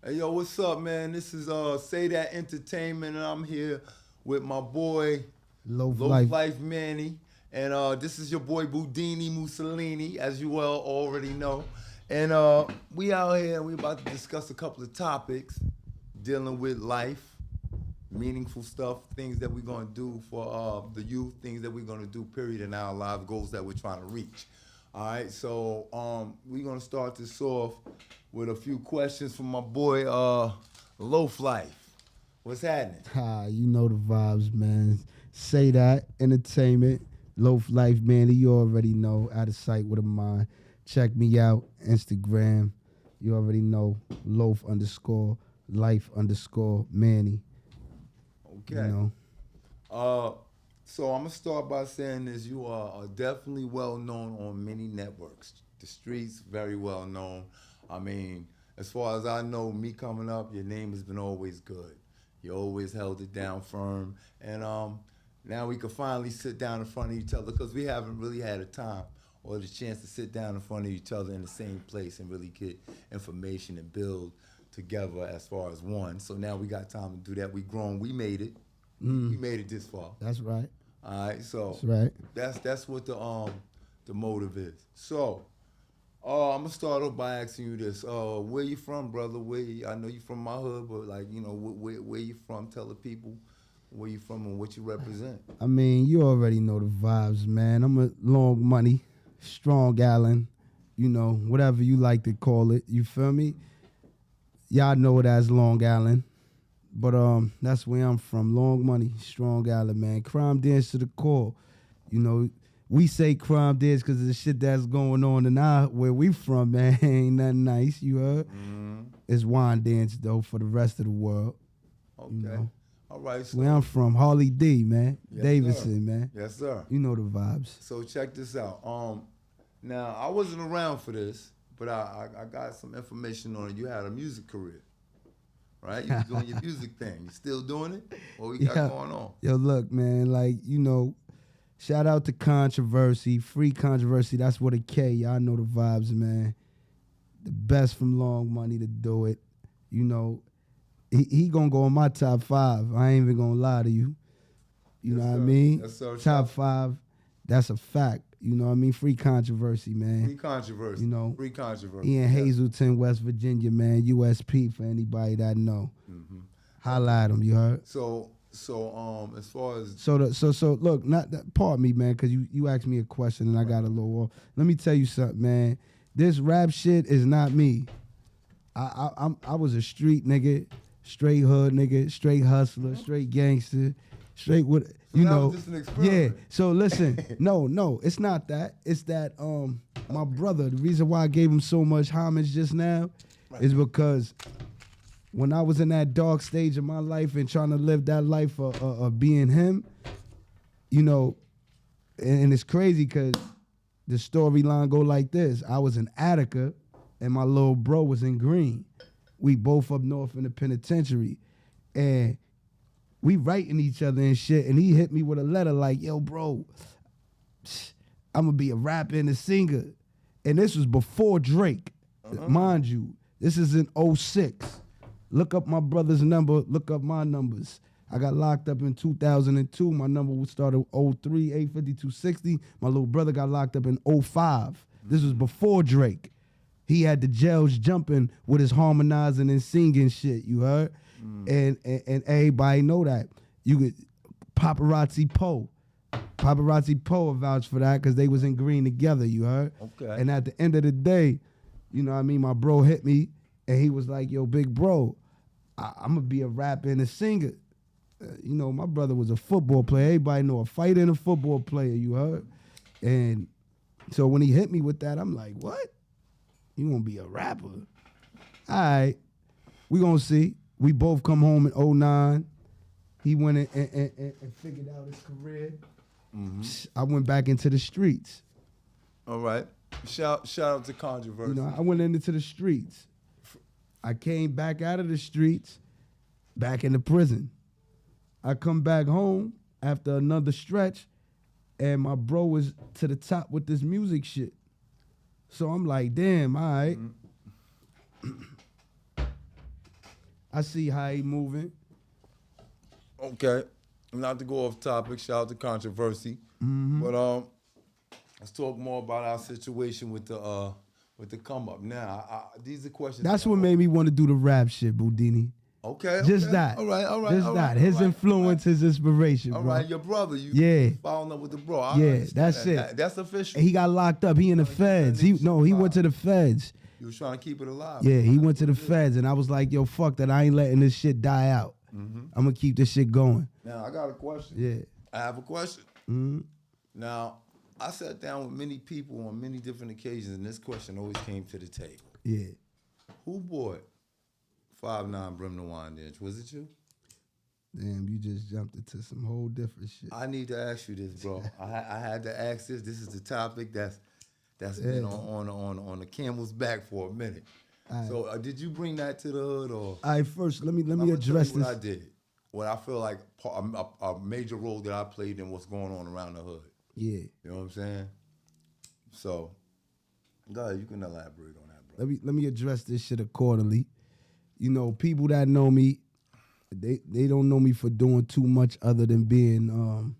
Hey yo, what's up, man? This is Say That Entertainment, and I'm here with my boy Loaf Loaf Lyfe. Life Manny, and this is your boy Boodini Mussolini, as you well already know. And we out here and we about to discuss a couple of topics dealing with life, meaningful stuff, things that we're gonna do for the youth, things that we're gonna do, period, in our life, goals that we're trying to reach. All right, so we're gonna start this off with a few questions from my boy Loaf Life. What's happening? You know the vibes, man. Say that entertainment. Loaf Life, man. You already know. Out of sight with a mind. Check me out. Instagram. You already know. Loaf underscore life underscore Manny. You Okay. know. Uh, so I'm gonna start by saying this: you are definitely well known on many networks. The streets very well known. I mean, as far as I know, me coming up, your name has been always good. You always held it down firm, and now we can finally sit down in front of each other because we haven't really had a time or the chance to sit down in front of each other in the same place and really get information and build together as far as one. So now we got time to do that. We grown. We made it. We Mm, made it this far. that's right. All right, so That's right. that's what the motive is. So I'm gonna start off by asking you this: where you from, brother? I know you from my hood, but like where you from? Tell the people where you from and what you represent. I mean, you already know the vibes, man. I'm a long money, strong Allen, whatever you like to call it. You feel me? Y'all know it as Long Island. But that's where I'm from. Long money, strong Island, man. Crime dance to the core. You know, we say crime dance because of the shit that's going on in our where we from, man. Ain't nothing nice. You heard? Mm-hmm. It's wine dance though for the rest of the world. You Okay. know, All right. that's where I'm So from. Harley D, man. yes, sir. Davidson, man. Yes, sir. You know the vibes. So check this out. Now I wasn't around for this, but I got some information on it. You had a music career, right? You was doing your music thing. You still doing it? What we got Yeah. going on? Yo, look, man. Like shout out to Controversy, Free Controversy. That's what a K. Y'all know the vibes, man. The best from Long Money to do it. You know, he gonna go in my top five. I ain't even gonna lie to you. You Yes, know what I sir. mean? Yes, sir. Top Shout five. That's a fact. You know what I mean? Free Controversy, man. free controversy. You know, Free controversy. he in Yes. Hazleton, West Virginia, man. USP for anybody that know. Hmm. Holla at him. You heard? So as far as So look, not that, pardon me, man, because you asked me a question and I got a little off. Let me tell you something, man. This rap shit is not me. I was a street nigga, straight hood nigga, straight hustler, straight gangster, straight with so you that was know. just an Yeah. experiment. So listen, no, it's not that. It's that my brother. The reason why I gave him so much homage just now Right. is because when I was in that dark stage of my life and trying to live that life of being him, you know, and it's crazy because the storyline go like this. I was in Attica and my little bro was in Green. We both up north in the penitentiary. And we writing each other and shit. And he hit me with a letter like, yo, bro, I'm gonna be a rapper and a singer. And this was before Drake. Mind you, this is in '06. Look up my brother's number, look up my numbers. I got locked up in 2002. My number would start at '03, 85260. My little brother got locked up in '05. This was before Drake. He had the jails jumping with his harmonizing and singing shit, you heard? And everybody know that. You could Paparazzi Poe. Paparazzi Poe will vouch for that because they was in Green together, you heard? Okay. And at the end of the day, you know what I mean, my bro hit me and he was like, yo, big bro, I'm gonna be a rapper and a singer. You know, my brother was a football player. Everybody know a fighter and a football player, you heard? And so when he hit me with that, I'm like, what? You gonna be a rapper? All right, we gonna see. We both come home in '09. He went and figured out his career. I went back into the streets. All right. Shout out to controversy. You know, I went into the streets. I came back out of the streets, back into prison. I come back home after another stretch, and my bro was to the top with this music shit. So I'm like, damn, all right. I see how he moving. Okay. Not to go off topic, shout out to controversy. But let's talk more about our situation with the come up. Now, these are questions. That's what made me want to do the rap shit, Boodini. Okay. Just okay. that. All right. Just that. His influence, his inspiration, All bro. right, your brother. Yeah. Following up with the bro. Yeah, that's it. That's official. He got locked up. He in the feds. He went to the feds. He was trying to keep it alive. Yeah, he went to the feds, and I was like, yo, fuck that. I ain't letting this shit die out. I'm gonna keep this shit going. Now I got a question. Yeah. I have a question. Now, I sat down with many people on many different occasions, and this question always came to the table. Yeah. Who bought 5'9" Brim the Wine-Inch? Was it you? Damn, you just jumped into some whole different shit. I need to ask you this, bro. I had to ask this. This is the topic that's been on the camel's back for a minute. So did you bring that to the hood, or? All right, first let me What address this. I did, what I feel like a major role that I played in what's going on around the hood. Yeah. You know what I'm saying? So, go ahead, you can elaborate on that, bro. Let me address this shit accordingly. You know, people that know me, they don't know me for doing too much other than being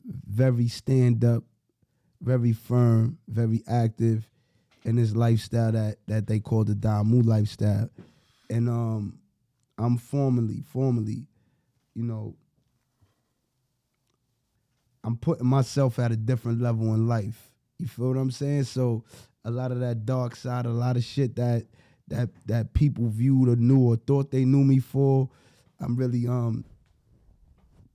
very stand up, very firm, very active in this lifestyle that they call the Damu lifestyle. And I'm formally, you know, I'm putting myself at a different level in life. You feel what I'm saying? So a lot of that dark side, a lot of shit that people viewed or knew or thought they knew me for, I'm really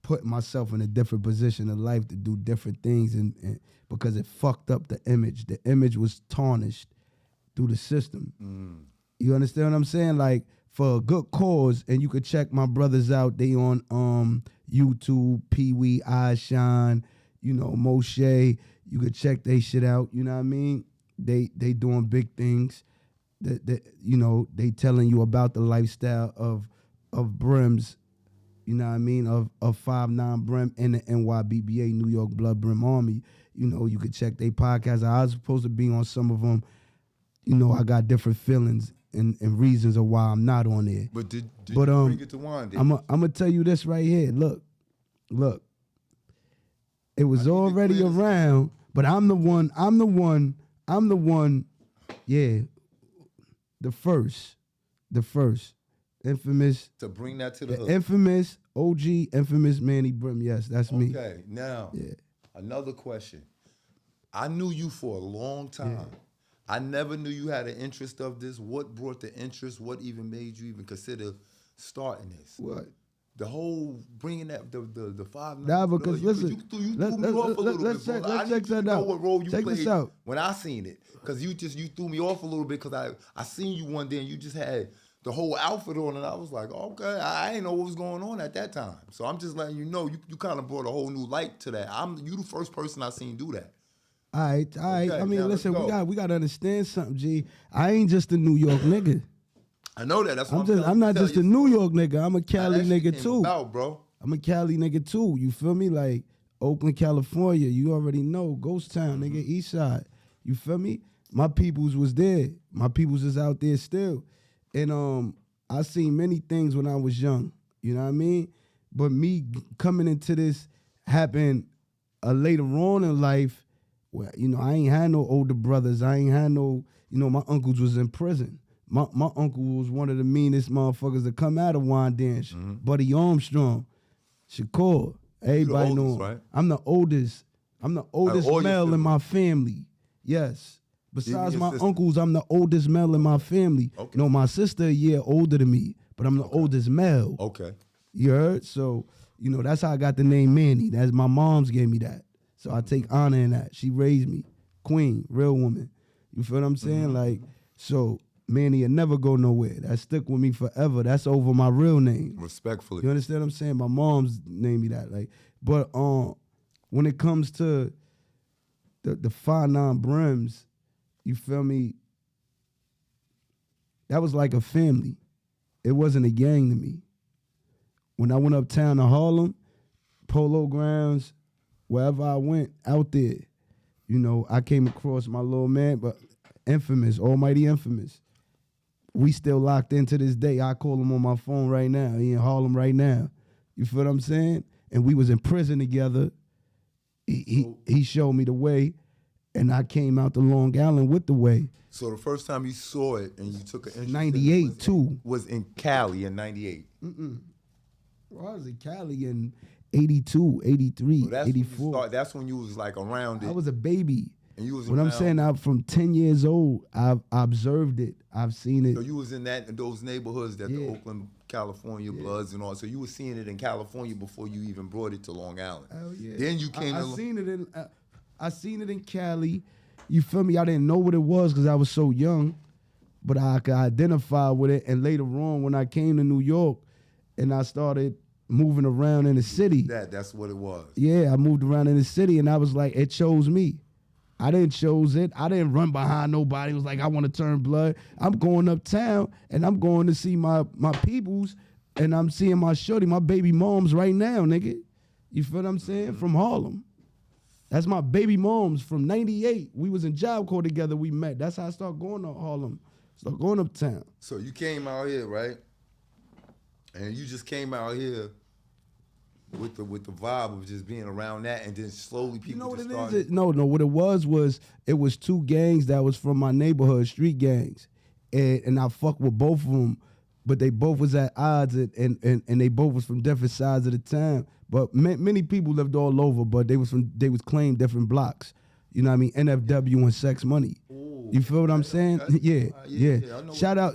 putting myself in a different position in life to do different things, and because it fucked up the image. The image was tarnished through the system. You understand what I'm saying? Like, for a good cause, and you could check my brothers out. They on YouTube, Pee Wee, I Shine, you know, Moshe. You could check they shit out. You know what I mean? They doing big things. That you know, they telling you about the lifestyle of Brims. You know what I mean? Of 5'9" Brim and the NYBBA, New York Blood Brim Army. You know, you could check their podcast. I was supposed to be on some of them. You know, I got different feelings and reasons of why I'm not on there. But did you bring it to Wanda? I'm gonna tell you this right here. Look. It was already around, but I'm the one. Yeah, the first, infamous. To bring that to the hood. Infamous OG, infamous Manny Brim. Yes, that's me. Okay, now another question. I knew you for a long time. Yeah. I never knew you had an interest of this. What brought the interest? What even made you even consider starting this? What? The whole bringing that the 5'9". Nah, because listen, you threw me off a little bit. Let's check that out. What role you check played this out. when I seen it, because you threw me off a little bit because I seen you one day and you just had the whole outfit on, and I was like, okay, I ain't know what was going on at that time. So I'm just letting you know, you kind of brought a whole new light to that. You the first person I seen do that. All right. Okay, I mean, listen, go. we got to understand something, G. I ain't just a New York nigga. I know that. That's what I'm not just a New York nigga. I'm a Cali nigga too. Bro. I'm a Cali nigga too. You feel me? Like Oakland, California. You already know, Ghost Town, nigga, East Side. You feel me? My peoples was there. My peoples is out there still. And I seen many things when I was young. You know what I mean? But me coming into this happened later on in life. Well, you know, I ain't had no older brothers. I ain't had no, you know, my uncles was in prison. My uncle was one of the meanest motherfuckers to come out of Wyandanch. Buddy Armstrong, Shakur. Everybody know him. Right? I'm the oldest. I'm the oldest male in my family. Yes. Besides my uncles, I'm the oldest male in my family. Okay. No, my sister a year older than me, but I'm the oldest male. Okay. You heard? So, you know, that's how I got the name Manny. That's my mom's gave me that. So I take honor in that. She raised me. Queen, real woman. You feel what I'm saying? Like, so Manny will never go nowhere. That stuck with me forever. That's over my real name. Respectfully. You understand what I'm saying? My mom's named me that. Like, but when it comes to the 5'9" Brims, you feel me? That was like a family. It wasn't a gang to me. When I went uptown to Harlem, Polo Grounds, wherever I went out there, you know, I came across my little man, but infamous, almighty infamous. we still locked in to this day. I call him on my phone right now. He in Harlem right now. You feel what I'm saying? And we was in prison together. He showed me the way, and I came out to Long Island with the way. So the first time you saw it and you took an interest 98 too. Was in Cali in 98. Well, I was in Cali in 82, 83, So that's 84. When that's when you was like around it. I was a baby. And you was What I'm saying, I'm from 10 years old. I've observed it. I've seen it. So you was in those neighborhoods that the Oakland, California Bloods and all. So you was seeing it in California before you even brought it to Long Island. Hell yeah. Then you came. I seen it in Cali. You feel me? I didn't know what it was because I was so young, but I could identify with it. And later on, when I came to New York, and I started moving around in the city. That's what it was. Yeah, I moved around in the city, and I was like, it chose me. I didn't chose it. I didn't run behind nobody. It was like, I want to turn blood. I'm going uptown, and I'm going to see my peoples, and I'm seeing my shorty, my baby moms right now, nigga. You feel what I'm saying? From Harlem. That's my baby moms from 98. We was in Job Corps together. We met. That's how I started going to Harlem. Start going uptown. So you came out here, right? And you just came out here with the vibe of just being around that, and then slowly people just started. No, what it was two gangs that was from my neighborhood, street gangs, and I fucked with both of them, but they both was at odds, and they both was from different sides of the town. But many people lived all over, but they was claimed different blocks. You know what I mean? NFW and Sex Money. Ooh, you feel what I'm saying? Yeah. Shout out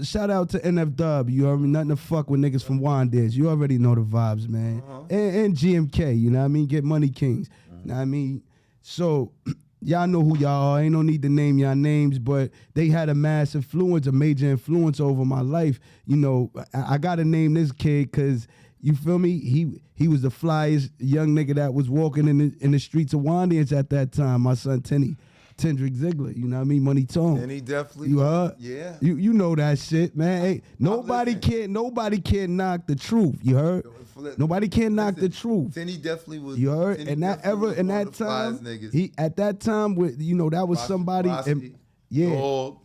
to NFW. You know what I mean? Nothing to fuck with niggas from Wanders. You already know the vibes, man. And GMK. You know what I mean? Get Money Kings. You know what I mean? So y'all know who y'all are. Ain't no need to name y'all names, but they had a mass influence, a major influence over my life. You know, I gotta name this kid because you feel me? He was the flyest young nigga that was walking in the streets of Wanders at that time. My son Tendrick Ziegler, you know what I mean? Money Tone. And he definitely. You heard? Yeah. You know that shit, man. Hey, nobody can knock the truth. You heard? Nobody can knock the truth. Then he definitely was. You heard? In that time, at that time with that was somebody. Dog.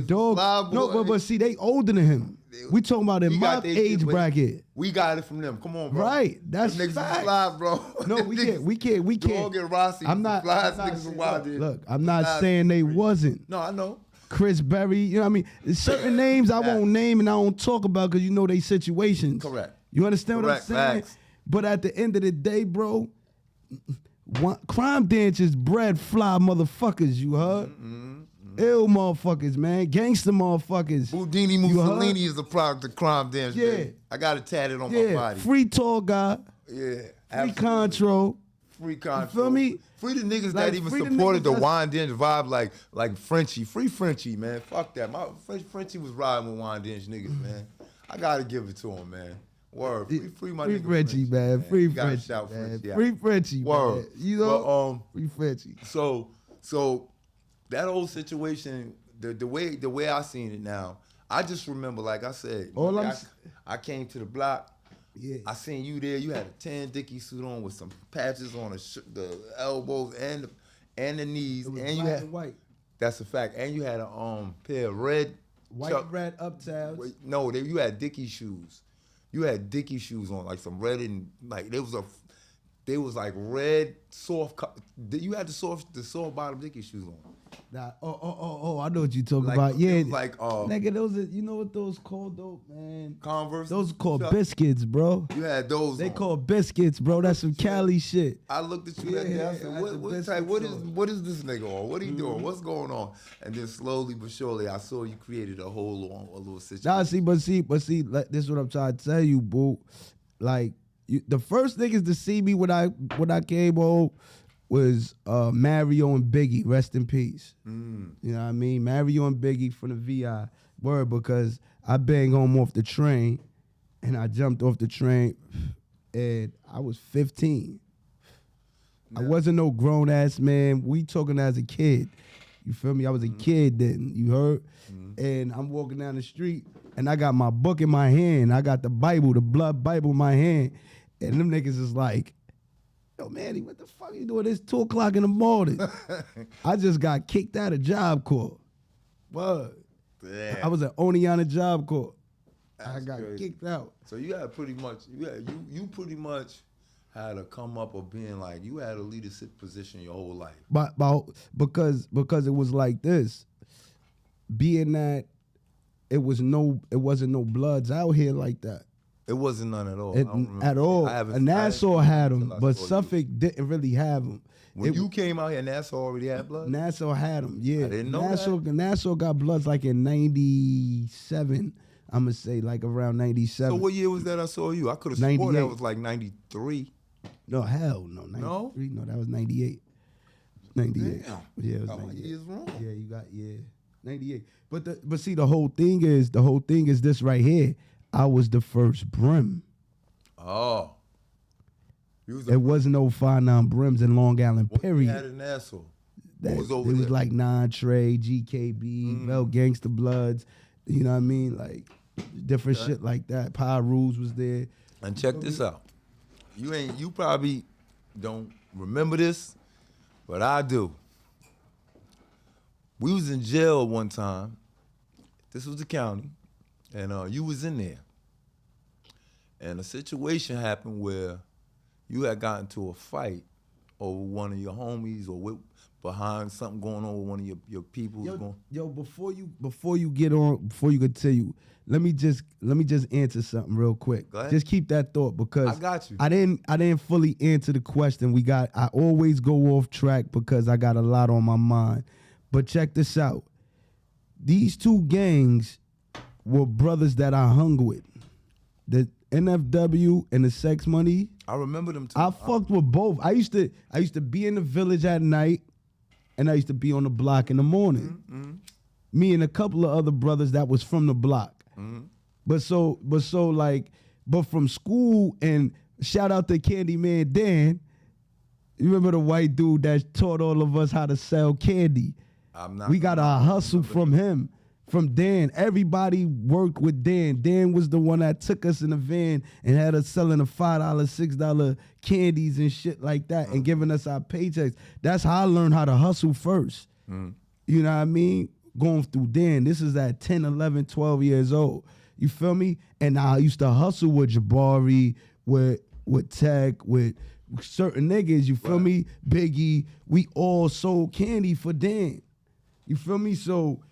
Dog. No, but see, they older than him. We talking about in my age bracket. We got it from them. Come on, bro. Right. That's niggas fly, bro. No, we can't. Dog and Rossi. I'm not. Look, I'm not saying they wasn't. No, I know. Chris Berry, you know what I mean? There's certain names I won't name and I won't talk about because you know they situations. Correct. You understand what I'm saying? Facts. But at the end of the day, bro, crime dances bred fly motherfuckers, you heard? Ill motherfuckers, man. Gangster motherfuckers. Boodini Mussolini is the product of crime dance. Yeah. Baby. I got it tatted on my body. Free tall guy. Yeah. Free Contro. Free Contro. You feel me? Free the niggas that even supported the Wandinge vibe like Frenchie. Free Frenchie, man. Fuck that. My Frenchie was riding with Wandinge niggas, man. I gotta give it to him, man. Word. Free my nigga Frenchie, man. Free Frenchie, man. Free Frenchie, word. Man. You know? But, free Frenchie. So that whole situation, the way I seen it now, I just remember, like I said, I came to the block. Yeah. I seen you there. You had a tan Dickie suit on with some patches on the elbows and the knees. It was and black you had and white. That's a fact. And you had a pair of red red uptowns. No, you had Dickie shoes. You had Dickie shoes on, like some red and like they was like red soft. You had the soft bottom Dickie shoes on. Nah, I know what you talking about. Yeah, like nigga, those are, you know what those called though, man? Converse. Those are called biscuits, bro. You had those. They called biscuits, bro. That's some Cali shit. I looked at you that day. I said, what is this nigga on? What he doing? What's going on? And then slowly but surely, I saw you created a little situation. Nah, but see, like, this is what I'm trying to tell you, boo. Like the first niggas to see me when I came home was Mario and Biggie, rest in peace. You know what I mean? Mario and Biggie from the VI. Word, because I banged home off the train, and I jumped off the train, and I was 15. I wasn't no grown-ass man. We talking as a kid. You feel me? I was a kid then, you heard? And I'm walking down the street, and I got my book in my hand. I got the Bible, the blood Bible in my hand. And them niggas is like, yo, Manny, what the fuck you doing? It's 2 o'clock in the morning. I just got kicked out of Job Corps. Word. Damn. I was an only on a job corps. I That's got crazy. kicked out. So you had pretty much, you pretty much had to come up of being like, you had a leadership position your whole life. But because it was like this, being that it wasn't no bloods out here like that. It wasn't none at all. It, I don't remember. at all. I haven't- And I Nassau didn't had until them, I but saw you. Suffolk didn't really have them. When you came out here, Nassau already had blood? Nassau had them, yeah. I didn't know Nassau got bloods like in 97. I'm going to say like around 97. So what year was that I saw you? I could have sworn that 98. was like 93. No, hell no. 93. No? No, that was 98. 98. Damn. Yeah, it was Got my 98. years wrong. Yeah, you got 98. But see, the whole thing is this right here. I was the first brim. Oh. You was There wasn't no 5'9" brims in Long Island, what you period. had in Nassau? That, What was over it was there? like Trey, GKB, Vel Gangsta Bloods, you know what I mean? Like different shit like that. Power Rules was there. And check this out. You probably don't remember this, but I do. We was in jail one time. This was the county, and you was in there. And a situation happened where you had gotten into a fight over one of your homies or behind something going on with one of your people. Yo, before you get on, before you continue, let me just answer something real quick. Go ahead. Just keep that thought because I got you. I didn't fully answer the question. I always go off track because I got a lot on my mind. But check this out. These two gangs were brothers that I hung with. The NFW and the Sex Money. I remember them too. I fucked with both. I used to be in the village at night, and I used to be on the block in the morning. Mm-hmm. Me and a couple of other brothers that was from the block. Mm-hmm. But from school, and shout out to Candyman Dan. You remember the white dude that taught all of us how to sell candy? We got our hustle from him. From Dan. Everybody worked with Dan. Dan was the one that took us in the van and had us selling the $5, $6 candies and shit like that and giving us our paychecks. That's how I learned how to hustle first. You know what I mean? Going through Dan. This is at 10, 11, 12 years old. You feel me? And I used to hustle with Jabari, with Tech, with certain niggas. You feel me? Biggie. We all sold candy for Dan. You feel me? So,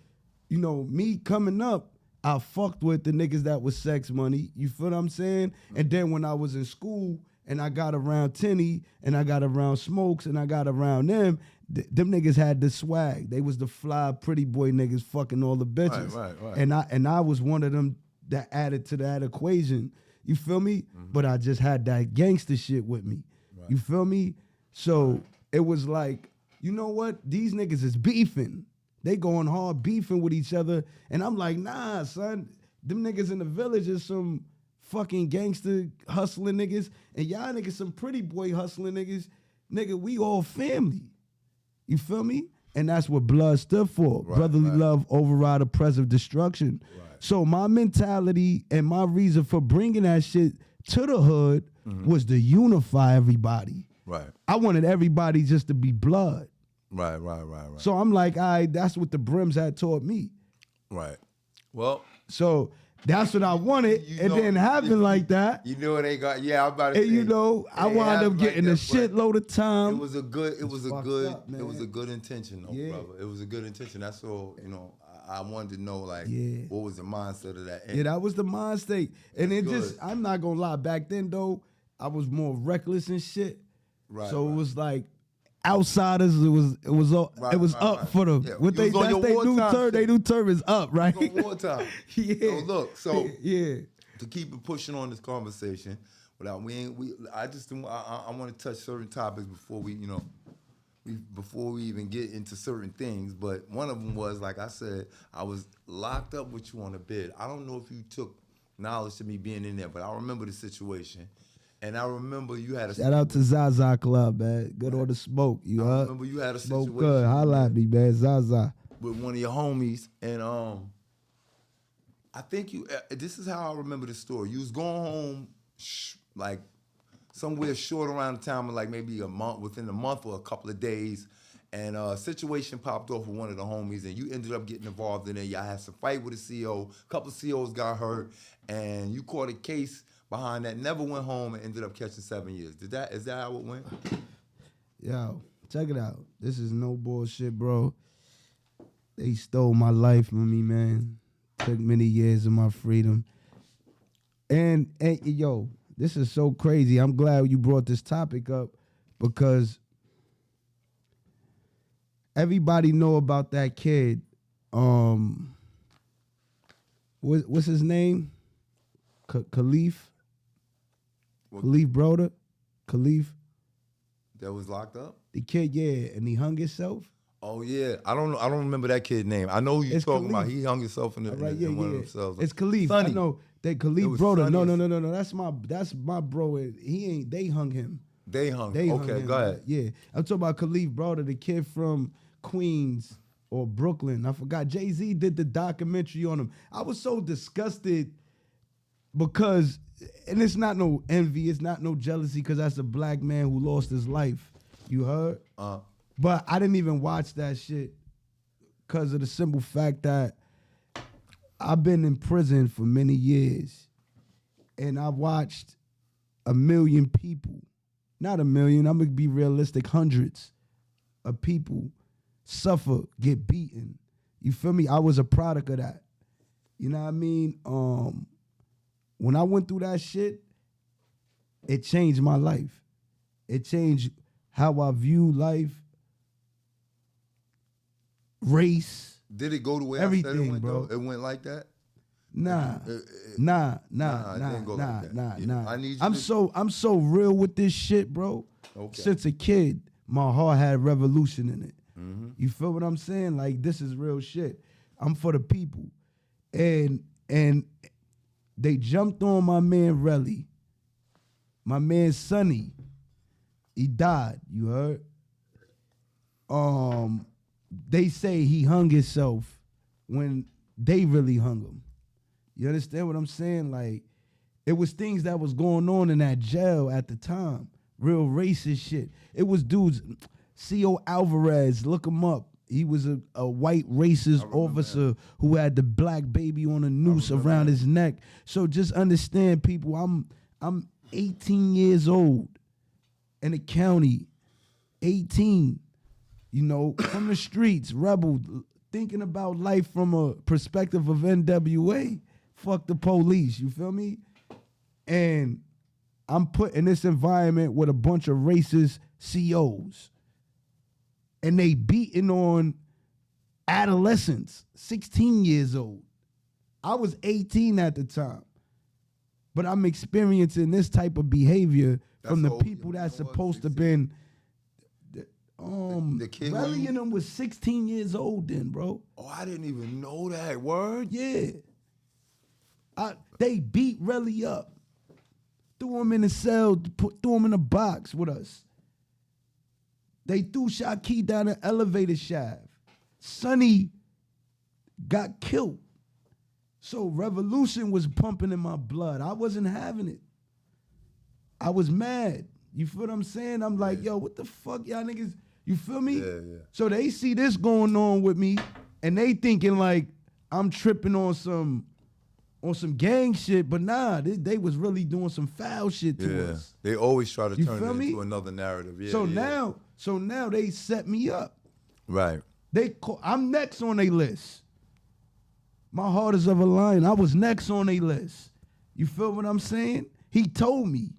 you know, me coming up, I fucked with the niggas that was Sex Money. You feel what I'm saying? And then when I was in school and I got around Tenny and I got around Smokes and I got around them, them niggas had the swag. They was the fly pretty boy niggas fucking all the bitches. Right. And I was one of them that added to that equation. You feel me? But I just had that gangster shit with me. You feel me? So it was like, you know what? These niggas is beefing. They going hard beefing with each other. And I'm like, nah, son. Them niggas in the village is some fucking gangster hustling niggas. And y'all niggas some pretty boy hustling niggas. Nigga, we all family. You feel me? And that's what blood stood for. Brotherly love, override oppressive destruction. So my mentality and my reason for bringing that shit to the hood was to unify everybody. Right. I wanted everybody just to be blood. Right. So I'm like, all right, that's what the brims had taught me. Right. Well, so that's what I wanted. You It know, didn't happen like that. you know they got. Yeah, I'm about to say. And you know, I wound up getting a shitload of time. It was a good. It was a fucked good. up, It was man. a good intention, though, Yeah. brother. It was a good intention. That's all. You know, I wanted to know, like, Yeah. what was the mindset of that? Yeah, that was the mind state. And it That's just, good. I'm not gonna lie, back then though, I was more reckless and shit. Right. So it was like outsiders, it was up Right. for them. Yeah, What you was on your they new wartime term, they shit. new term is up, right? On wartime. Yeah. So look. So Yeah. to keep it pushing on this conversation, without I want to touch certain topics before before we even get into certain things. But one of them was, like I said, I was locked up with you on a bed. I don't know if you took knowledge to me being in there, but I remember the situation. And I remember you had a Shout out to Zaza Club, man. Good on the smoke. You I heard? remember you had a Smoke situation good. Holla at me, man. Zaza. with one of your homies, and I think this is how I remember the story. You was going home like somewhere short around the time of like maybe a month, within a month or a couple of days, and a situation popped off with one of the homies, and you ended up getting involved in it. Y'all had some fight with the CO. A couple of COs got hurt, and you caught a case behind that. Never went home and ended up catching 7 years. Is that how it went? Yo, check it out. This is no bullshit, bro. They stole my life from me, man. Took many years of my freedom. And yo, this is so crazy. I'm glad you brought this topic up because everybody know about that kid. What's his name? Khalif? Khalif Broder? Khalif? That was locked up? The kid, yeah, and he hung himself. Oh yeah, I don't remember that kid's name. I know who you're talking about. He hung himself in one of themselves. It's Khalif. Sonny. I know that Khalif Broder. Sonny. No. That's my bro. He ain't. They hung him. They hung. Hung Okay, him. go ahead. Yeah, I'm talking about Khalif Broder, the kid from Queens or Brooklyn. I forgot. Jay-Z did the documentary on him. I was so disgusted because, and it's not no envy, it's not no jealousy, because that's a black man who lost his life. You heard? But I didn't even watch that shit because of the simple fact that I've been in prison for many years, and I watched 1 million people, not 1 million, I'm gonna be realistic, hundreds of people suffer, get beaten. You feel me? I was a product of that. You know what I mean? When I went through that shit, it changed my life. It changed how I view life, race. Did it go the way everything, I said it went, bro? Though? It went like that? Nah. I need you I'm so real with this shit, bro. Okay. Since a kid, my heart had revolution in it. Mm-hmm. You feel what I'm saying? Like, this is real shit. I'm for the people. And they jumped on my man Relly. My man Sonny. He died, you heard? They say he hung himself when they really hung him. You understand what I'm saying? Like, it was things that was going on in that jail at the time. Real racist shit. It was dudes, C.O. Alvarez, look him up. He was a white racist officer who had the black baby on a noose around his neck. So just understand, people, I'm 18 years old in the county, 18, you know, from the streets, rebel, thinking about life from a perspective of NWA. Fuck the police, you feel me? And I'm put in this environment with a bunch of racist COs. And they beating on adolescents, 16 years old. I was 18 at the time. But I'm experiencing this type of behavior from the people that's supposed to been. The kid Relly and them was 16 years old then, bro. Oh, I didn't even know that. Word? Yeah. They beat Relly up. Threw him in the cell, threw him in a box with us. They threw Shaki down an elevator shaft. Sonny got killed. So revolution was pumping in my blood. I wasn't having it. I was mad. You feel what I'm saying? I'm like, yo, what the fuck, y'all niggas? You feel me? Yeah. So they see this going on with me, and they thinking like I'm tripping on some gang shit, but nah, they was really doing some foul shit to us. They always try to turn it me? into another narrative. Yeah. So now they set me up. Right. I'm next on their list. My heart is of a lion. I was next on their list. You feel what I'm saying? He told me.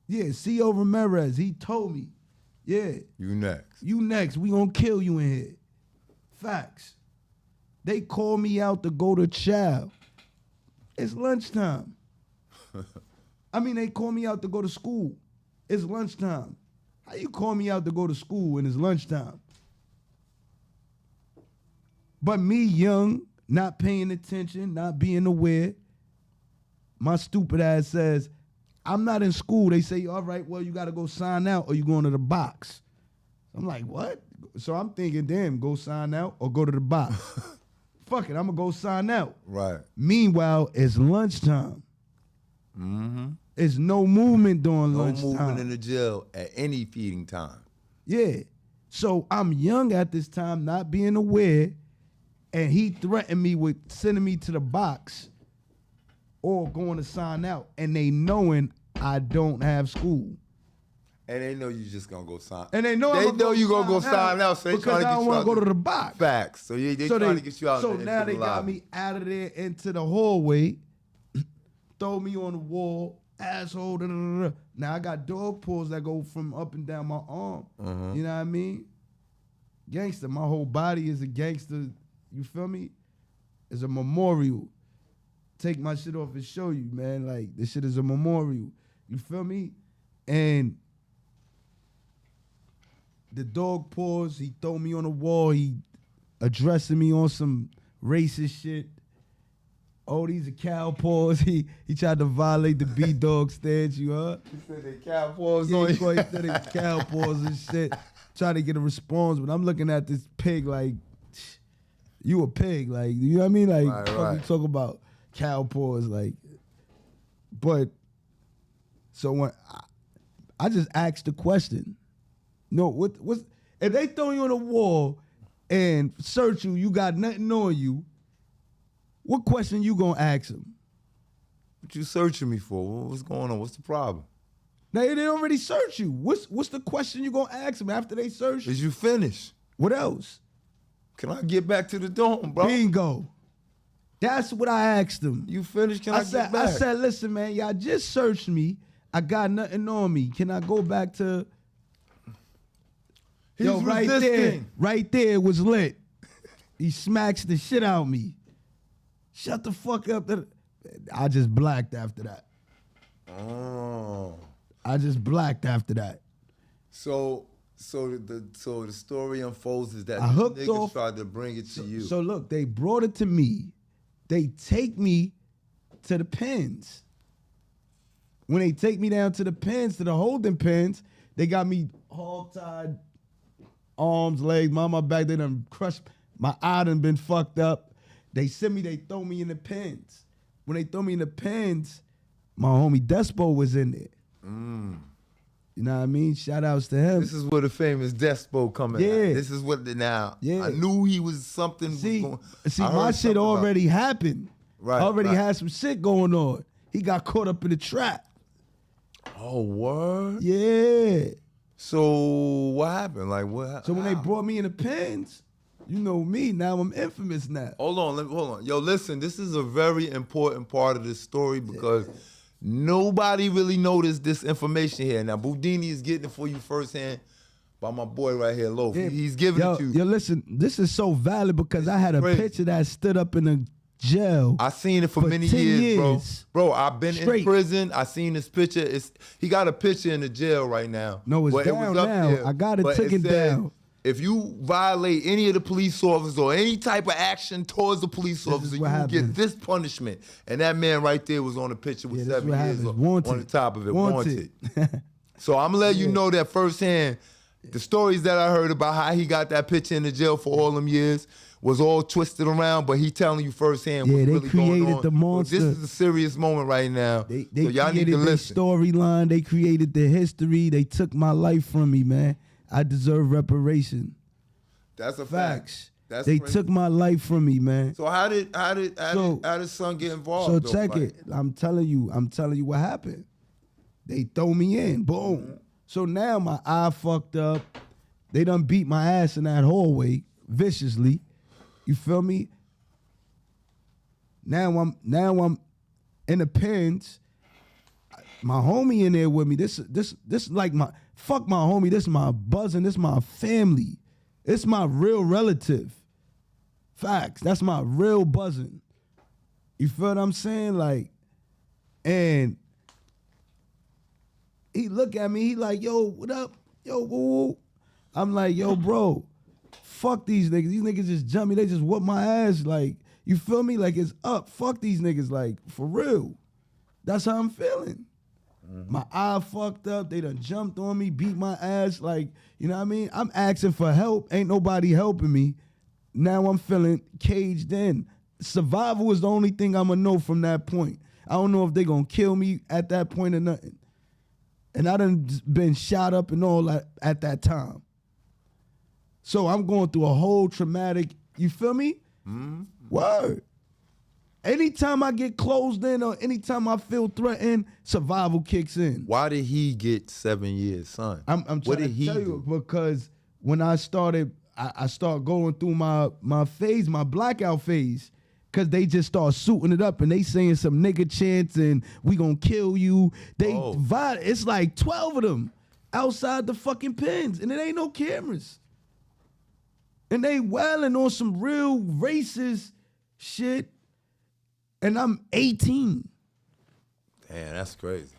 Yeah, C.O. Ramirez, he told me. Yeah. You next. We gonna kill you in here. Facts. They call me out to go to chow. It's lunchtime. They call me out to go to school. It's lunchtime. How you call me out to go to school when it's lunchtime? But me, young, not paying attention, not being aware, my stupid ass says, I'm not in school. They say, all right, well, you got to go sign out or you going to the box. I'm like, what? So I'm thinking, damn, go sign out or go to the box. Fuck it, I'm going to go sign out. Right. Meanwhile, it's lunchtime. Mm-hmm. There's no movement during No lunchtime. movement in the jail at any feeding time. Yeah. So I'm young at this time, not being aware, and he threatened me with sending me to the box or going to sign out, and they knowing I don't have school. And they know you just gonna go sign. And they know you gonna go sign out, so they because trying to I get don't you want out. to go to the box. Facts. So they So trying to get you out. So into now the they got lobby. me out of there into the hallway, throw me on the wall, asshole. Da, da, da, da. Now I got dog paws that go from up and down my arm. You know what I mean? Gangster. My whole body is a gangster. You feel me? It's a memorial. Take my shit off and show you, man. Like, this shit is a memorial. You feel me? And the dog paws, he throw me on the wall. He addressing me on some racist shit. Oh, these are cow paws. He tried to violate the B-dog stance, you heard? He said they cow paws Yeah, on he you. said they cow paws and shit. Trying to get a response, but I'm looking at this pig like, you a pig. Like, you know what I mean? Like, Right, fuck right. you talk about cow paws, like. But, so when I just asked the question, no, what's, if they throw you on a wall and search you, you got nothing on you, what question you gonna ask them? What you searching me for? What's going on? What's the problem? Now they already search you. What's the question you gonna ask them after they search you? Is you finished? What else? Can I get back to the dome, bro? Bingo. That's what I asked them. You finished? Can I get back? I said, listen, man, y'all just searched me. I got nothing on me. Can I go back to? He's right resisting. there it was lit. He smacks the shit out of me. Shut the fuck up. I just blacked after that. Oh. I just blacked after that. So the story unfolds is that I these hooked niggas off- tried to bring it to you. So look, they brought it to me. They take me to the pens. When they take me down to the pens, to the holding pens, they got me hog-tied, arms, legs, my back. They done crushed. My eye done been fucked up. They throw me in the pens. When they throw me in the pens, my homie Despo was in there. You know what I mean? Shout outs to him. This is where the famous Despo coming Yeah. out. This is what now. Yeah. I knew he was something. See, was going, I my heard shit something about- already happened. Right, Already right. had some shit going on. He got caught up in the trap. Oh, word. Yeah. So what happened? Like what? So when they how? brought me in the pens, you know me, now I'm infamous now. Hold on. Yo, listen, this is a very important part of this story because nobody really noticed this information here. Now, Boodini is getting it for you firsthand by my boy right here, Loaf. Yeah. He's giving it to you. Yo, listen, this is so valid because I had a crazy. picture that stood up in the jail. I seen it for many 10 years, bro. years. Bro, I've been in Straight. prison. I seen this picture. He got a picture in the jail right now. No, it's But down was up now. there. I got it But taken said, down. If you violate any of the police officers or any type of action towards the police This is officer, you what will get happens. this punishment. And that man right there was on the picture with Yeah, this is 7 what years happens. Wanted. on the top of it. Wanted. So I'm gonna let you know that firsthand. The stories that I heard about how he got that picture in the jail for all them years was all twisted around, but he telling you firsthand Yeah, what's they really going created on. the So monster. this is a serious moment right now. They so y'all need created to the listen. storyline. They created the history. They took my life from me, man. I deserve reparation. That's a fact. Facts. That's They crazy. took my life from me, man. So how did son get involved? So though? check Like, it. I'm telling you what happened. They throw me in. Boom. So now my eye fucked up. They done beat my ass in that hallway viciously. You feel me? Now I'm in the pens. My homie in there with me. This like my fuck my homie. This my buzzing. This my family. It's my real relative. Facts. That's my real buzzing. You feel what I'm saying? Like, and he look at me, he like, yo, what up? Yo, woo. I'm like, yo, bro, fuck these niggas. These niggas just jump me. They just whoop my ass. Like, you feel me? Like, it's up. Fuck these niggas. Like, for real. That's how I'm feeling. My eye fucked up. They done jumped on me, beat my ass. Like, you know what I mean? I'm asking for help. Ain't nobody helping me. Now I'm feeling caged in. Survival is the only thing I'm going to know from that point. I don't know if they gonna kill me at that point or nothing. And I done been shot up and all that at that time. So I'm going through a whole traumatic, you feel me? Mm-hmm. Word. Anytime I get closed in or anytime I feel threatened, survival kicks in. Why did he get 7 years, son? I'm trying what did to he tell do? you because when I started, I started going through my phase, my blackout phase, because they just start suiting it up and they saying some nigga chants and we gonna kill you. It's like 12 of them outside the fucking pens and it ain't no cameras. And they wailing on some real racist shit. And I'm 18. Damn, that's crazy.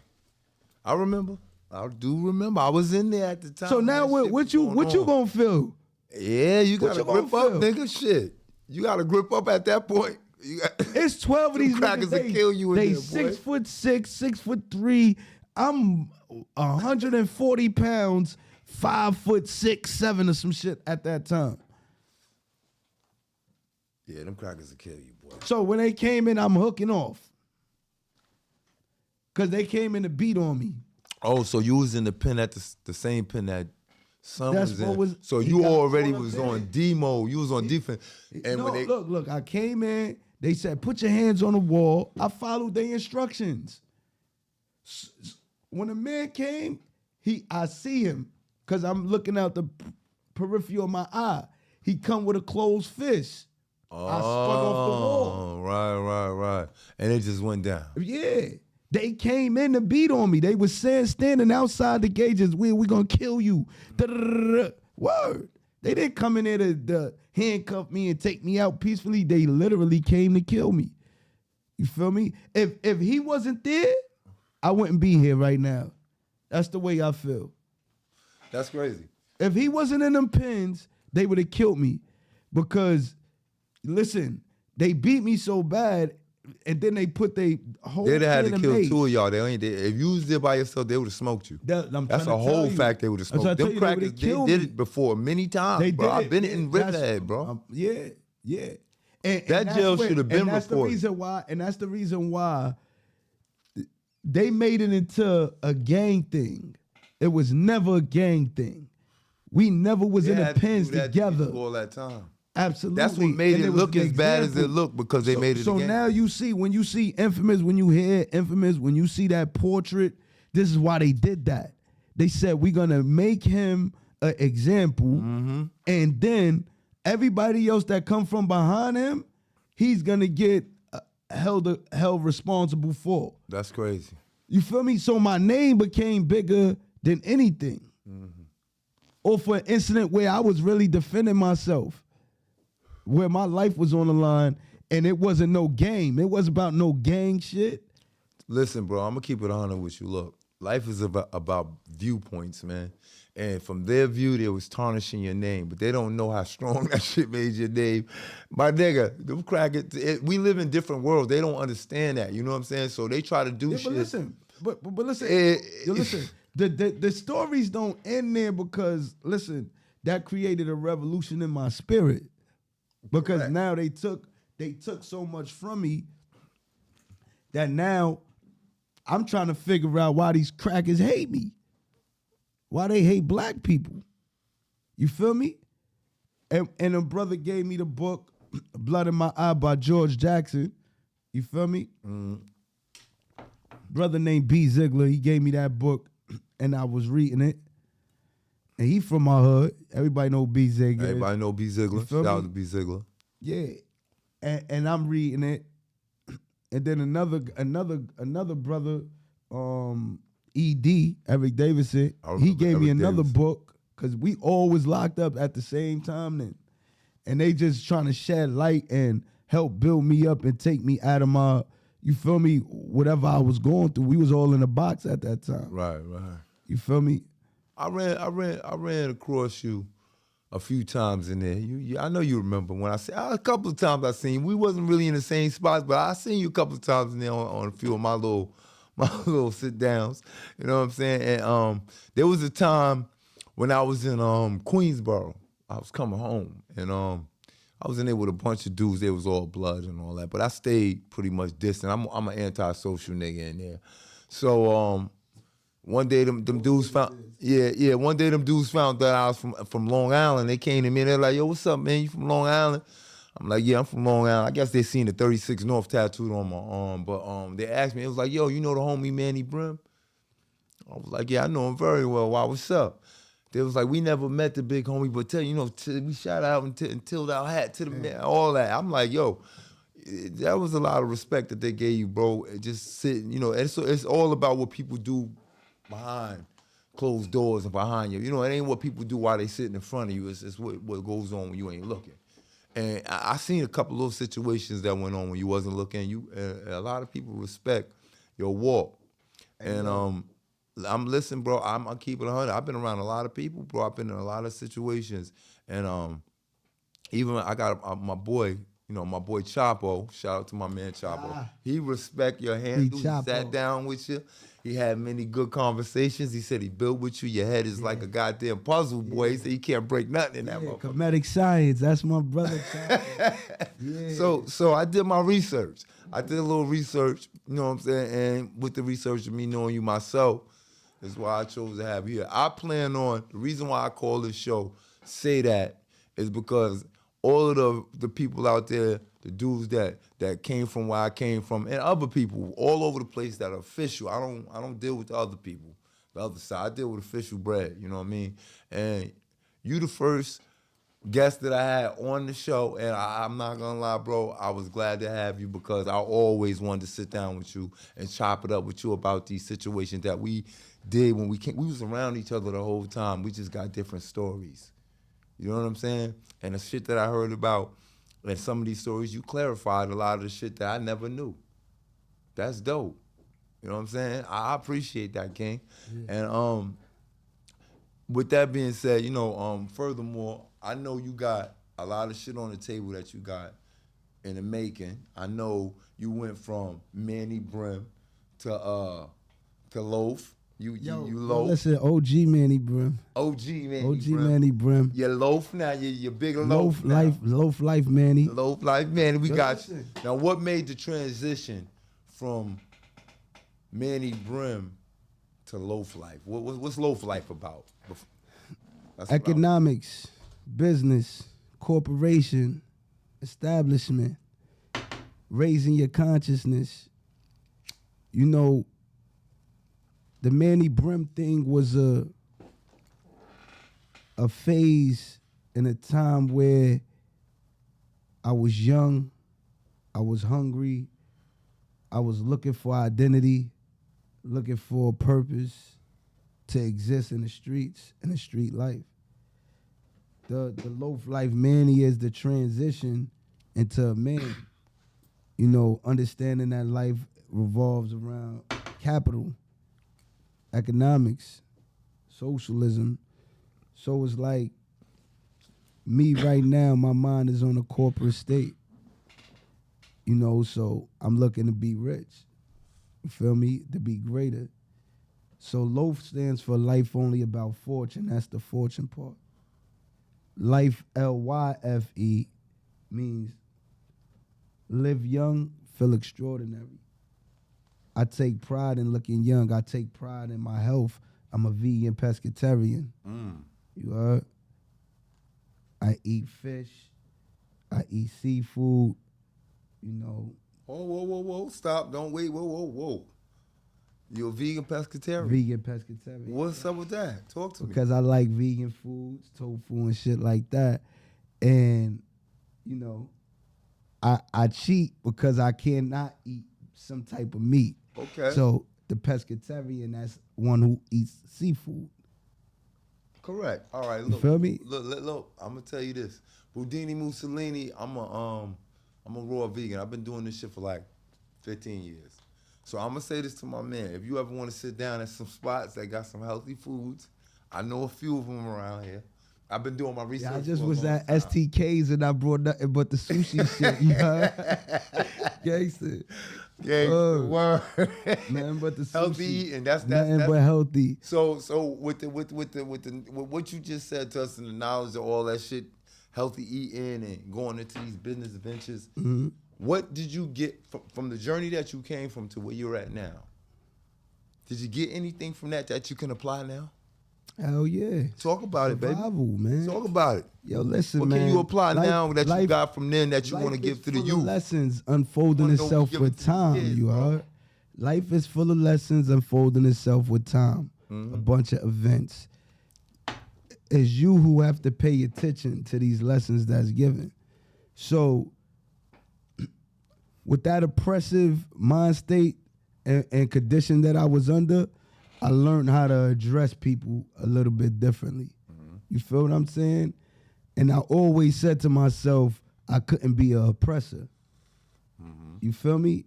I remember. I do remember. I was in there at the time. So now what you gonna feel? Yeah, you gotta grip up, feel? nigga. Shit. You gotta grip up at that point. It's 12 of these crackers niggas. That kill you in they there, 6'6", 6'3". I'm 140 pounds, 5'6", 7" or some shit at that time. Yeah, them crackers will kill you, boy. So when they came in, I'm hooking off. Cause they came in to beat on me. Oh, so you was in the pen at the same pen that son That's was what in. was- So he you got already caught up was in on it. D mode. You was on defense. And No, when they look, I came in, they said, put your hands on the wall. I followed their instructions. When the man came, I see him, because I'm looking out the periphery of my eye. He come with a closed fist. I spun off the wall. Right. And it just went down. Yeah. They came in to beat on me. They was standing outside the cages. We gonna kill you. Da-da-da-da-da. Word. They didn't come in there to handcuff me and take me out peacefully. They literally came to kill me. You feel me? If he wasn't there, I wouldn't be here right now. That's the way I feel. That's crazy. If he wasn't in them pins, they would have killed me. Because, listen, they beat me so bad, and then they put their whole They'd have had to pen kill of two of y'all. If you was there by yourself, they would have smoked you. I'm trying That's to a whole tell you. fact they would have I'm trying smoked. to tell Them you, they crackers, would've they killed did me. it before many times, They bro. did I've it. been in That's- Riverhead, bro. Yeah. And That that's jail what- should have been and that's reported. that's the reason why they made it into a gang thing. It was never a gang thing. We never was in the pens together. All that time. Absolutely. That's what made And it was look an as bad as it example. looked, because they made it So again. now you see, when you see Infamous, when you hear Infamous, when you see that portrait, this is why they did that. They said, we're going to make him an example, and then everybody else that come from behind him, he's going to get held responsible for. That's crazy. You feel me? So my name became bigger than anything. Or for an incident where I was really defending myself, where my life was on the line, and it wasn't no game. It wasn't about no gang shit. Listen, bro, I'm going to keep it honest with you. Look, life is about viewpoints, man. And from their view, they was tarnishing your name, but they don't know how strong that shit made your name. My nigga, them crackers, we live in different worlds. They don't understand that, you know what I'm saying? So they try to do shit. But listen, but listen, listen. The stories don't end there, because listen, that created a revolution in my spirit. Because Correct. now they took so much from me that now I'm trying to figure out why these crackers hate me. Why they hate black people. You feel me? And a brother gave me the book Blood in My Eye by George Jackson. You feel me? Brother named B. Ziegler, he gave me that book, and I was reading it. And he from my hood. Everybody know B. Ziegler. Everybody know B. Ziegler. You feel Shout me? out to B. Ziegler. Yeah. And I'm reading it. And then another brother, ED, Eric Davidson, I remember he gave me Eric another Davidson. book, because we all was locked up at the same time then. And they just trying to shed light and help build me up and take me out of my, you feel me, whatever I was going through. We was all in a box at that time. Right. You feel me? I ran across you a few times in there. I know you remember when I said a couple of times I seen you. We wasn't really in the same spots, but I seen you a couple of times in there on a few of my little sit downs. You know what I'm saying? And there was a time when I was in Queensboro. I was coming home, and I was in there with a bunch of dudes. They was all blood and all that, but I stayed pretty much distant. I'm an antisocial nigga in there. So one day them dudes found one day them dudes found that I was from Long Island. They came to me and they're like, yo, what's up, man? You from Long Island? I'm like, yeah, I'm from Long Island. I guess they seen the 36 North tattooed on my arm, but they asked me, it was like, yo, you know the homie Manny Brim? I was like, yeah, I know him very well. Why, what's up? They was like, we never met the big homie, but we shot out and tilled our hat to the man, all that. I'm like, yo, that was a lot of respect that they gave you, bro. Just sitting, it's all about what people do behind closed doors and behind you. It ain't what people do while they sitting in front of you. It's what goes on when you ain't looking. And I seen a couple little situations that went on when you wasn't looking. A lot of people respect your walk. And I'm listening, bro. I'm keeping 100. I've been around a lot of people, bro. I've been in a lot of situations. And even I got my boy, my boy Chapo. Shout out to my man Chapo. He respect your handle. He sat down with you. He had many good conversations. He said he built with you. Your head is like a goddamn puzzle, boy. He said you can't break nothing in that motherfucker. Comedic science. That's my brother Chapo. So I did my research. I did a little research, you know what I'm saying? And with the research of me knowing you myself, is why I chose to have you here. I plan on, the reason why I call this show Say That is because all of the people out there, the dudes that came from where I came from, and other people all over the place that are official. I don't deal with the other people, the other side. I deal with official bread, you know what I mean? And you the first guest that I had on the show, and I'm not gonna lie, bro, I was glad to have you because I always wanted to sit down with you and chop it up with you about these situations that we did when we came. We was around each other the whole time. We just got different stories. You know what I'm saying? And the shit that I heard about, and some of these stories, you clarified a lot of the shit that I never knew. That's dope. You know what I'm saying? I appreciate that, King. Yeah. And with that being said, furthermore, I know you got a lot of shit on the table that you got in the making. I know you went from Manny Brim to Loaf. You Loaf. Listen, OG Manny Brim. OG Manny OG Brim. Manny Brim. You're Loaf now. You're big Loaf now. Loaf Lyfe Manny. Loaf Lyfe Manny. We got you. Now, what made the transition from Manny Brim to Loaf Lyfe? What's Loaf Lyfe about? That's economics, business, corporation, establishment, raising your consciousness. The Manny Brim thing was a phase in a time where I was young, I was hungry, I was looking for identity, looking for a purpose to exist in the streets, in the street life. The Loaf Lyfe Manny is the transition into a man. Understanding that life revolves around capital, economics, socialism. So it's like me right now, my mind is on a corporate state. So I'm looking to be rich. You feel me? To be greater. So Loaf stands for life only about fortune. That's the fortune part. Life, Lyfe, means live young, feel extraordinary. I take pride in looking young. I take pride in my health. I'm a vegan pescatarian. You heard? I eat fish. I eat seafood. Whoa. Stop. Don't wait. Whoa. You're a vegan pescatarian? Vegan pescatarian. What's up with that? Talk to me. Because I like vegan foods, tofu and shit like that. And, I cheat because I cannot eat some type of meat. Okay. So the pescatarian, that's one who eats seafood. Correct. All right, look. You feel me? Look, I'm gonna tell you this. Boodini Mussolini, I'm a raw vegan. I've been doing this shit for like 15 years. So I'm gonna say this to my man. If you ever want to sit down at some spots that got some healthy foods, I know a few of them around here. I've been doing my research. Yeah, I just was at STK's and I brought nothing but the sushi shit. You know? Gangsta. Word. Nothing but the sushi. Healthy eating. That's but healthy. So with what you just said to us and the knowledge of all that shit, healthy eating and going into these business ventures. Mm-hmm. What did you get from the journey that you came from to where you're at now? Did you get anything from that you can apply now? Hell yeah. Talk about it, baby. Survival, man. Talk about it. Yo, listen, What man. can you apply now that you got from then that you life want to give is to the full of youth? Lessons unfolding itself with time, you heard? Life is full of lessons unfolding itself with time. Mm-hmm. A bunch of events. It's you who have to pay attention to these lessons that's given. So, with that oppressive mind state and condition that I was under, I learned how to address people a little bit differently. Mm-hmm. You feel what I'm saying? And I always said to myself, I couldn't be an oppressor. Mm-hmm. You feel me?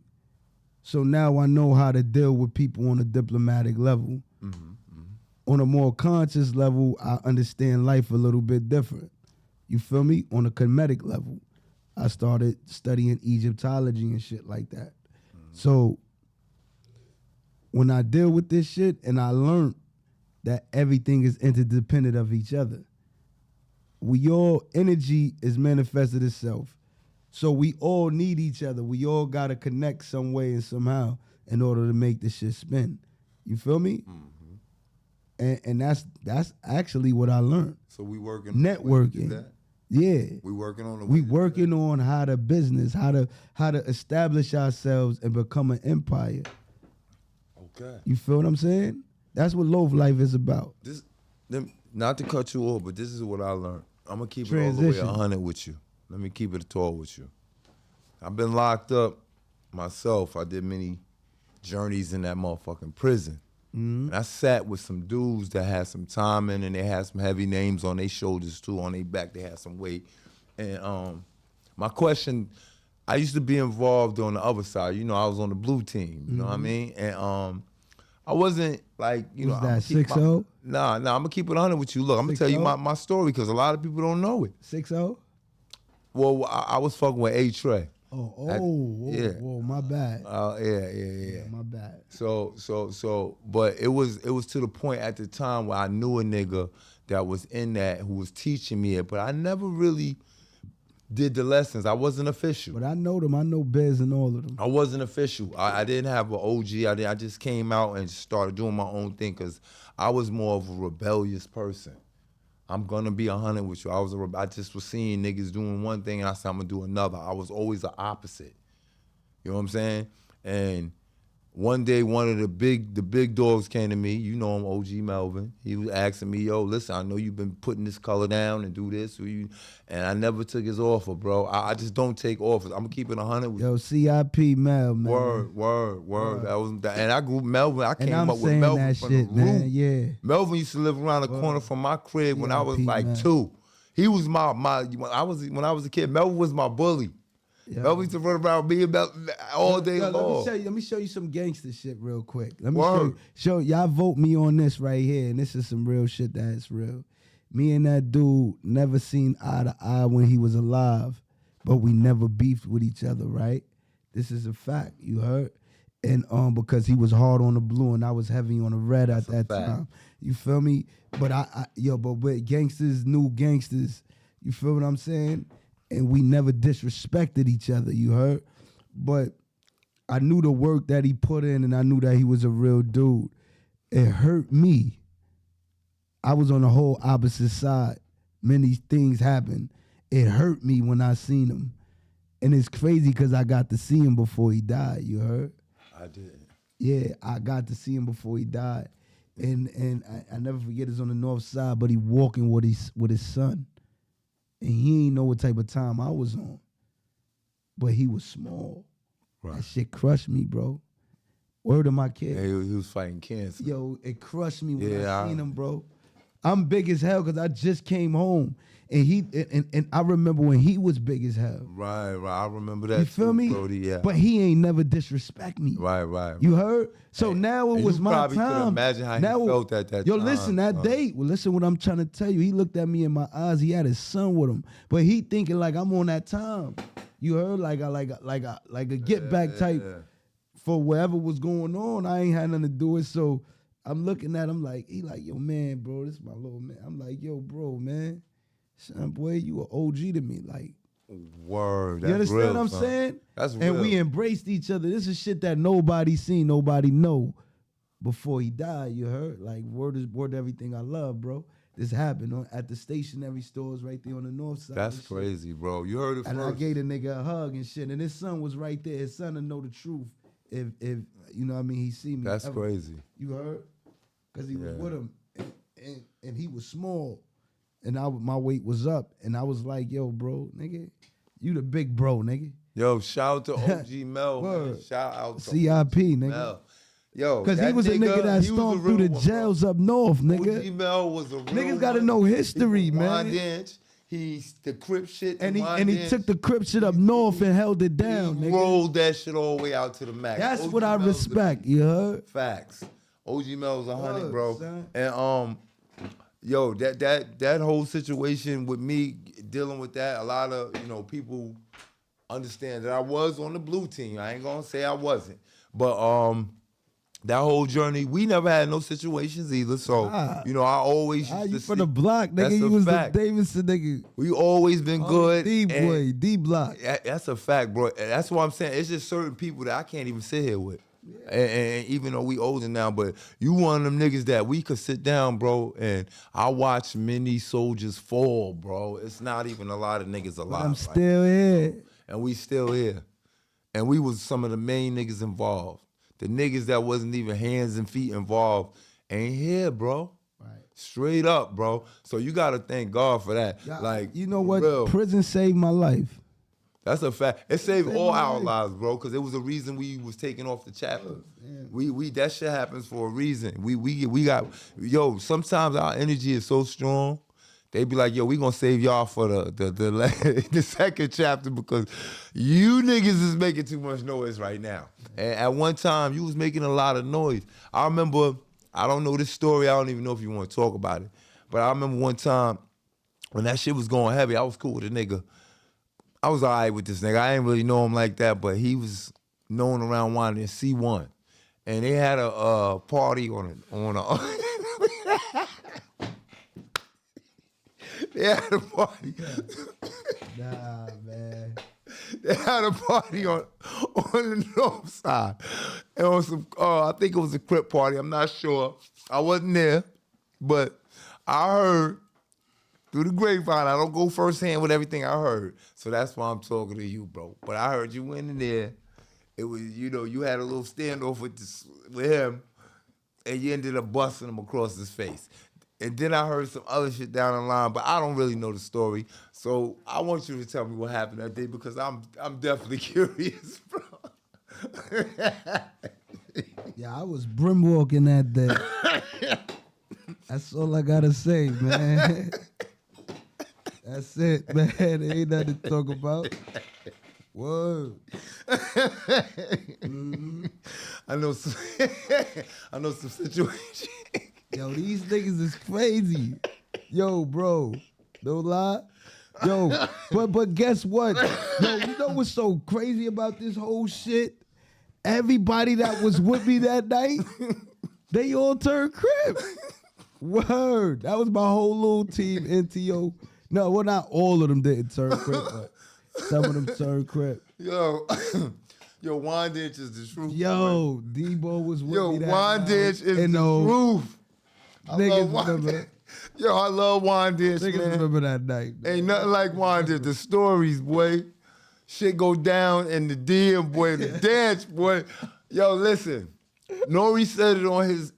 So now I know how to deal with people on a diplomatic level. Mm-hmm. Mm-hmm. On a more conscious level, I understand life a little bit different. You feel me? On a comedic level, I started studying Egyptology and shit like that. Mm-hmm. So when I deal with this shit, and I learned that everything is interdependent of each other. Energy is manifested itself. So we all need each other. We all gotta connect some way and somehow in order to make this shit spin. You feel me? Mm-hmm. And that's actually what I learned. So we working networking. Yeah. We working on on how to business, how to establish ourselves and become an empire. Okay. You feel what I'm saying? That's what Loaf Lyfe is about. Not to cut you off, but this is what I learned. I'm going to keep it all the way 100 with you. Let me keep it tall with you. I've been locked up myself. I did many journeys in that motherfucking prison. Mm-hmm. And I sat with some dudes that had some time in, and they had some heavy names on their shoulders too, on their back. They had some weight. And my question, I used to be involved on the other side. You know, I was on the blue team. You know what I mean? And I wasn't like, you know. Was that 6-0? Nah, I'm going to keep it 100 with you. Look, I'm going to tell you my story because a lot of people don't know it. 6-0? Well, I was fucking with A-Trey. Whoa, my bad. Yeah. My bad. So, but it was to the point at the time where I knew a nigga that was in that who was teaching me it, but I never really did the lessons. I wasn't official. But I know them. I know Bez and all of them. I wasn't official. I didn't have an OG. I just came out and started doing my own thing because I was more of a rebellious person. I'm gonna be 100 with you. I just was seeing niggas doing one thing and I said I'm gonna do another. I was always the opposite. You know what I'm saying? And one day, one of the big dogs came to me. You know him, OG Melvin. He was asking me, yo, listen, I know you've been putting this color down and do this. And I never took his offer, bro. I just don't take offers. I'm going to keep it 100 with you. Yo, CIP Mel, man. Word. That was that. And I grew Melvin. I came up with Melvin that from shit, the man. Yeah. Melvin used to live around the corner from my crib when I was like man. 2. He was my when I was a kid, Melvin was my bully. Yeah. Melvin used to run around me all day long. Let me show you some gangster shit real quick. Let me show y'all vote me on this right here, and this is some real shit that's real. Me and that dude never seen eye to eye when he was alive, but we never beefed with each other, right? This is a fact, you heard? And because he was hard on the blue and I was heavy on the red at that time. You feel me? But but with gangsters, new gangsters, you feel what I'm saying? And we never disrespected each other, you heard? But I knew the work that he put in and I knew that he was a real dude. It hurt me. I was on the whole opposite side. Many things happened. It hurt me when I seen him. And it's crazy because I got to see him before he died, you heard? I did. Yeah, I got to see him before he died. And I never forget it's on the north side, but he walking with his son. And he ain't know what type of time I was on. But he was small. Right. That shit crushed me, bro. Word of my kid. Yeah, he was fighting cancer. Yo, it crushed me when I seen him, bro. I'm big as hell because I just came home. And I remember when he was big as hell. Right. I remember that. You feel me? Brody, yeah. But he ain't never disrespect me. Right. You heard? So now it was my time. You probably could imagine how he felt at that time. Yo, listen, that date. Well, listen what I'm trying to tell you. He looked at me in my eyes. He had his son with him. But he thinking like I'm on that time. You heard? Like a get back type for whatever was going on. I ain't had nothing to do with it. So I'm looking at him like, he like, yo, man, bro, this is my little man. I'm like, yo, bro, man. son, boy, you an OG to me. Like, Word. you That's understand real, what I'm son. saying? That's and real. we embraced each other. This is shit that nobody seen, nobody know before he died. You heard? Like, word to everything I love, bro. This happened at the stationery stores right there on the north side. That's crazy, bro. You heard it and first. I gave the nigga a hug and shit. And his son was right there. His son to know the truth. If you know what I mean, he see me. That's ever. crazy. You heard? Because he was Yeah. with him. And he was small. And my weight was up. And I was like, yo, bro, nigga, you the big bro, nigga. Yo, shout out to OG Mel, man. Word. Shout out to CIP, OG nigga. Mel. Yo, Because he was a nigga that he was stomped a through real the one, jails up north, bro. nigga. OG Mel was a real Niggas got to one. know history, He man. Wyandanch. He's the Crip shit. And he Wyandanch. took the Crip shit up north and held it down, He nigga. rolled that shit all the way out to the max. That's OG what I Mel's the respect, you heard? Facts. OG Mel's 100, Word, bro. son. And yo, that whole situation with me dealing with that, a lot of people understand that I was on the blue team. I ain't gonna say I wasn't, but that whole journey, we never had no situations either. So I always used to You see, from the block, nigga. That's You a was fact. the Davidson nigga. We always been good. D and boy, D block. That's a fact, bro. And that's what I'm saying. It's just certain people that I can't even sit here with. And even though we older now, but you one of them niggas that we could sit down, bro, and I watch many soldiers fall, bro. It's not even a lot of niggas alive. I'm still here. And we still here. And we was some of the main niggas involved. The niggas that wasn't even hands and feet involved ain't here, bro. Right. Straight up, bro. So you gotta thank God for that. Like, you know for what? real. Prison saved my life. That's a fact. It saved Saved all my our life. lives, bro, because it was a reason we was taken off the chapter. Yeah. We that shit happens for a reason. We got sometimes our energy is so strong. They be like, yo, we gonna save y'all for the second chapter because you niggas is making too much noise right now. And at one time, you was making a lot of noise. I remember, I don't know this story. I don't even know if you want to talk about it. But I remember one time when that shit was going heavy, I was cool with a nigga. I was all right with this nigga. I ain't really know him like that, but he was known around Wyandanch C1. And they had a party on a they had a party. Nah, man. They had a party on the north side. And on some, I think it was a Crip party. I'm not sure. I wasn't there, but I heard through the grapevine. I don't go firsthand with everything I heard, so that's why I'm talking to you, bro. But I heard you went in there. It was, you had a little standoff with him, and you ended up busting him across his face. And then I heard some other shit down the line, but I don't really know the story. So I want you to tell me what happened that day because I'm definitely curious, bro. Yeah, I was brimwalking that day. That's all I gotta say, man. That's it, man. There ain't nothing to talk about. Whoa. Mm-hmm. I know some situations. Yo, these niggas is crazy. Yo, bro, no lie. Yo, but guess what? Yo, you know what's so crazy about this whole shit? Everybody that was with me that night, they all turned Crip. Word. That was my whole little team, NTO. No, well, not all of them didn't turn Crip, but some of them turned Crip. Yo, Wyandanch is the truth. Yo, Debo was with me that Wyandanch night. is the And truth. niggas remember. Yo, I love Wyandanch, Niggas man. remember that night. Man. Ain't nothing like Wyandanch. The stories, boy. Shit go down in the DM, boy. The dance, boy. Yo, listen. Nori said it on his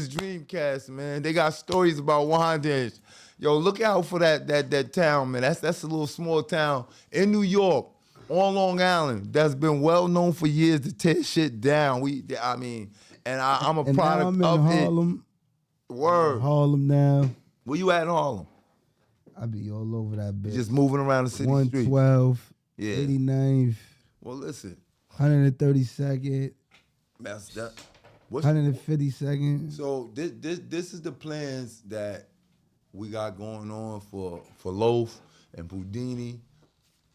Dreamcast, man. They got stories about Wyandanch. Yo, look out for that town, man. That's a little small town in New York, on Long Island, that's been well known for years to tear shit down. I'm a And product now I'm of in Harlem. it. Word. Harlem now. Where you at in Harlem? I be all over that bitch. Just moving around the city street. 112, Yeah. 89th, Well, listen. 132nd, That's that. What's 152nd. So this is the plans that we got going on for Loaf and Boodini.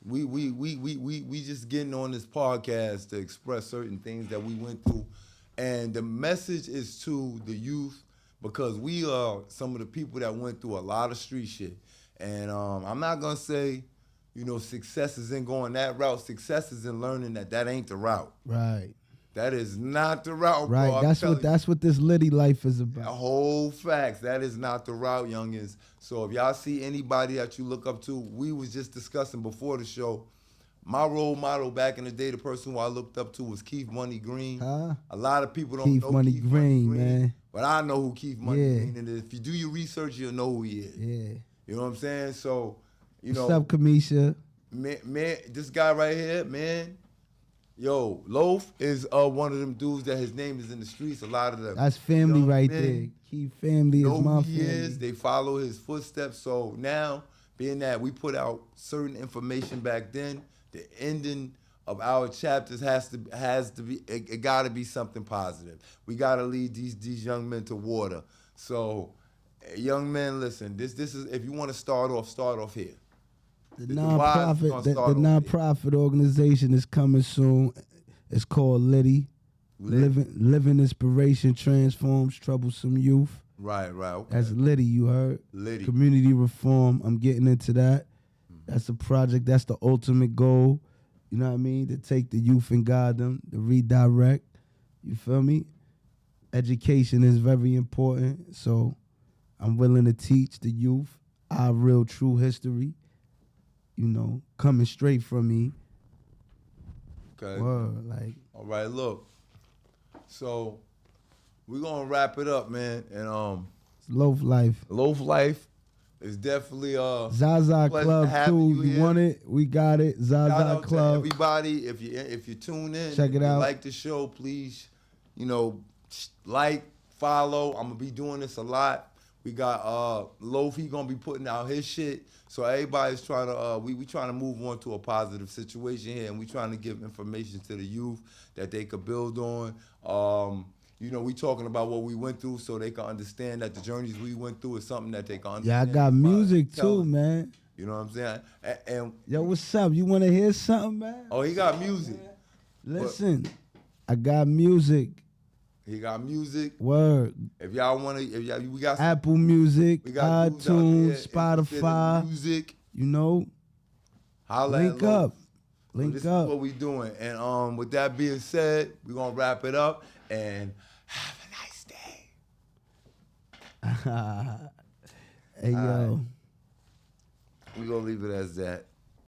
We just getting on this podcast to express certain things that we went through, and the message is to the youth because we are some of the people that went through a lot of street shit, And I'm not gonna say, success is in going that route. Success is in learning that ain't the route. Right. That is not the route, Right. bro. That's what this Liddy life is A about. whole facts. That is not the route, youngins. So if y'all see anybody that you look up to, we was just discussing before the show. My role model back in the day, the person who I looked up to was Keith Money Green. Huh? A lot of people don't Keith know Money Keith Green, Money Green, man. but I know who Keith Money Yeah. Green is. If you do your research, you'll know who he is. Yeah. You know what I'm saying? So, What's up, Kamisha? man, this guy right here, man. Yo, Loaf is one of them dudes that his name is in the streets. A lot of the That's family young right men there. Keith family know is my who he family. is. They follow his footsteps. So now, being that we put out certain information back then, the ending of our chapters has to be. It got to be something positive. We got to lead these young men to water. So, young men, listen. This is if you want to start off here. The nonprofit organization is coming soon. It's called Liddy. Living Inspiration Transforms Troublesome Youth. Right. Okay. That's Liddy, you heard? Liddy. Community reform. I'm getting into that. That's a project. That's the ultimate goal. You know what I mean? To take the youth and guide them, to redirect. You feel me? Education is very important. So I'm willing to teach the youth our real true history. Coming straight from me. Okay. Word, like. All right, look. So we're gonna wrap it up, man. And Loaf Lyfe. Loaf Lyfe is definitely Zaza Club too. You want it? We got it. Shout Zaza out Club. to everybody. If you tune in, check it out. Like the show, please. Like, follow. I'm gonna be doing this a lot. We got Loaf. He gonna be putting out his shit. So everybody's trying to we trying to move on to a positive situation here, and we trying to give information to the youth that they could build on. We talking about what we went through, so they can understand that the journeys we went through is something that they can understand. Yeah, I got music too, man. You know what I'm saying? And yo, what's up? You want to hear something, man? Oh, he got music. Listen, I got music. He got music. Word. If y'all want to, we got some, Apple Music, we got iTunes, Spotify. Music. Link up. Link this up. is what we doing. And with that being said, we're gonna wrap it up and have a nice day. Hey yo. We're gonna leave it as that.